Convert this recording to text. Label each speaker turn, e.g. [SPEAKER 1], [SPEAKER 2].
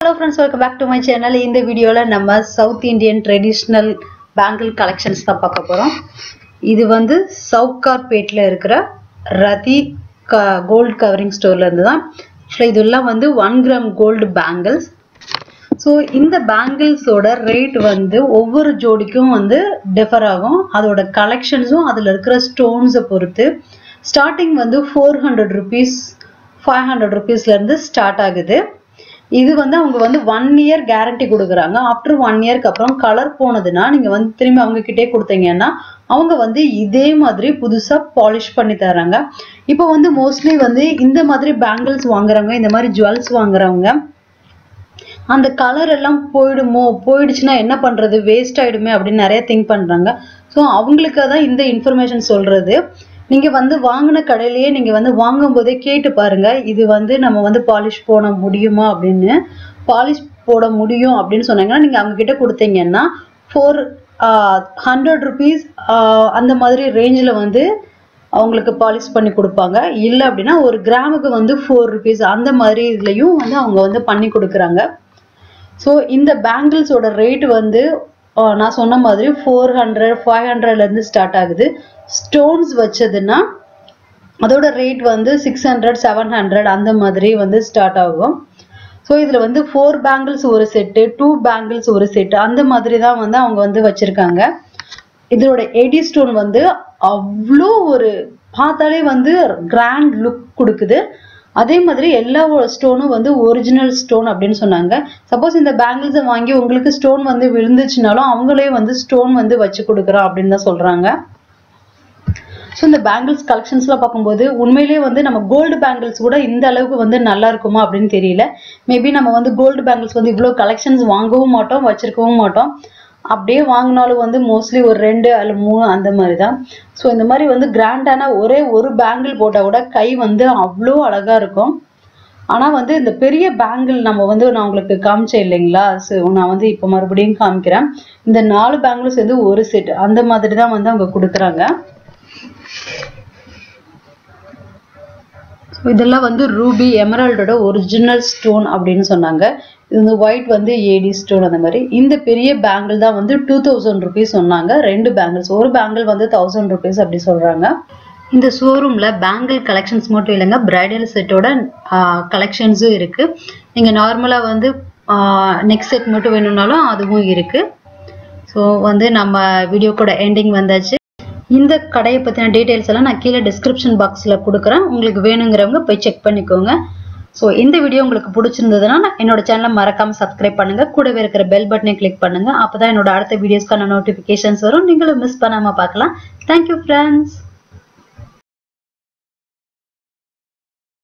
[SPEAKER 1] Hello friends, welcome back to my channel. In the video la nama South Indian traditional bangle collections da paaka porom. Idu vandu Saukarpet la irukra Rathi gold covering store la irundha. Actually idella vandu 1 gram gold bangles. So in the bangles oda rate vandu ovvoru jodikum vandu differ agum. Adoda collections adula irukra stones poruthu starting vandu 400 rupees 500 rupees la irundhu start agudhu. இது வந்து அவங்க வந்து 1 year guarantee கொடுக்கறாங்க. After 1 இயர்க்கு அப்புறம் colour போனதுனா நீங்க வந்து திரும்பி அவங்க கிட்டே கொடுத்தீங்கன்னா அவங்க வந்து இதே மாதிரி புதுசா பாலிஷ் பண்ணி தராங்க. இப்போ வந்து மோஸ்ட்லி வந்து இந்த மாதிரி பேங்கிள்ஸ் வாங்குறவங்க, இந்த மாதிரி ஜுவல்ஸ் வாங்குறவங்க அந்த கலர் எல்லாம் போயிடுச்சுனா என்ன பண்றது, வேஸ்ட் ஆயிடுமே அப்படி நிறைய திங்க் பண்றாங்க. சோ அவங்களுக்கு தான் இந்த இன்ஃபர்மேஷன் சொல்றது. நீங்க வந்து வாங்குன கடையிலேயே நீங்க வந்து வாங்கும்போதே கேட்டு பாருங்க, இது வந்து நம்ம வந்து பாலிஷ் போட முடியுமா அப்படின்னு. பாலிஷ் போட முடியும் அப்படின்னு சொன்னாங்கன்னா நீங்க அவங்க கிட்ட கொடுத்தீங்கன்னா 400 rupees அந்த மாதிரி ரேஞ்சில் வந்து அவங்களுக்கு பாலிஷ் பண்ணி கொடுப்பாங்க. இல்லை அப்படின்னா ஒரு கிராமுக்கு வந்து 4 rupees அந்த மாதிரி இதுலையும் வந்து அவங்க வந்து பண்ணி கொடுக்குறாங்க. ஸோ இந்த பேங்கிள்ஸோட ரேட் வந்து நான் சொன்ன மாதிரி 400 500 இருந்து ஸ்டார்ட் ஆகுது. ஸ்டோன்ஸ் வச்சதுன்னா அதோட ரேட் வந்து 600 700 அந்த மாதிரி வந்து ஸ்டார்ட் ஆகும். ஸோ இதுல வந்து 4 பேங்கிள்ஸ் ஒரு செட்டு, 2 பேங்கிள்ஸ் ஒரு செட்டு அந்த மாதிரி தான் வந்து அவங்க வந்து வச்சிருக்காங்க. இதோட எடி ஸ்டோன் வந்து அவ்வளோ ஒரு பார்த்தாலே வந்து கிராண்ட் லுக் கொடுக்குது. அதே மாதிரி எல்லா ஸ்டோனும் வந்து ஒரிஜினல் ஸ்டோன் அப்படின்னு சொன்னாங்க. சப்போஸ் இந்த பேங்கிள்ஸை வாங்கி உங்களுக்கு ஸ்டோன் வந்து விழுந்துச்சுனாலும் அவங்களே வந்து ஸ்டோன் வந்து வச்சு கொடுக்குறோம் அப்படின்னு தான் சொல்றாங்க. ஸோ இந்த பேங்கிள்ஸ் கலெக்ஷன்ஸ்லாம் பார்க்கும்போது உண்மையிலேயே வந்து நம்ம கோல்டு பேங்கிள்ஸ் கூட இந்த அளவுக்கு வந்து நல்லா இருக்குமா அப்படின்னு தெரியல. மேபி நம்ம வந்து கோல்டு பேங்கிள்ஸ் வந்து இவ்வளோ கலெக்ஷன்ஸ் வாங்கவும் மாட்டோம், வச்சிருக்கவும் மாட்டோம். அப்படியே வாங்கினாலும் வந்து மோஸ்ட்லி ஒரு 2 அல்ல 3 அந்த மாதிரி தான். ஸோ இந்த மாதிரி வந்து கிராண்டான ஒரே ஒரு பேங்கிள் போட்டால் கூட கை வந்து அவ்வளோ அழகா இருக்கும். ஆனால் வந்து இந்த பெரிய பேங்கிள் நம்ம வந்து நான் உங்களுக்கு காமிச்சேன் இல்லைங்களா, ஸோ நான் வந்து இப்போ மறுபடியும் காமிக்கிறேன். இந்த 4 பேங்கிள்ஸ் வந்து ஒரு செட் அந்த மாதிரி தான் வந்து அவங்க கொடுக்குறாங்க. இதெல்லாம் வந்து ரூபி எமரால்டோட ஒரிஜினல் ஸ்டோன் அப்படின்னு சொன்னாங்க. இது ஒயிட் வந்து ஏடி ஸ்டோன் அந்த மாதிரி. இந்த பெரிய பேங்கிள் தான் வந்து 2000 rupees சொன்னாங்க. 2 பேங்கிள்ஸ், ஒரு பேங்கிள் வந்து 1000 rupees அப்படி சொல்றாங்க. இந்த ஷோரூம்ல பேங்கிள் கலெக்ஷன்ஸ் மட்டும் இல்லைங்க, பிரைடல் செட்டோட கலெக்ஷன்ஸும் இருக்கு. நீங்க நார்மலா வந்து நெக் செட் மட்டும் வேணும்னாலும் அதுவும் இருக்கு. ஸோ வந்து நம்ம வீடியோ கூட எண்டிங் வந்தாச்சு. இந்த கடையை பற்றின டீட்டெயில்ஸ் எல்லாம் நான் கீழே டிஸ்கிரிப்ஷன் பாக்ஸில் கொடுக்குறேன். உங்களுக்கு வேணுங்கிறவங்க போய் செக் பண்ணிக்கோங்க. ஸோ இந்த வீடியோ உங்களுக்கு பிடிச்சிருந்ததுன்னா என்னோட சேனலை மறக்காமல் சப்ஸ்கிரைப் பண்ணுங்கள். கூடவே இருக்கிற பெல் பட்டனை கிளிக் பண்ணுங்கள். அப்போ தான் என்னோட அடுத்த வீடியோஸ்க்கான நோட்டிஃபிகேஷன்ஸ் வரும், நீங்களும் மிஸ் பண்ணாமல் பார்க்கலாம். Thank you friends.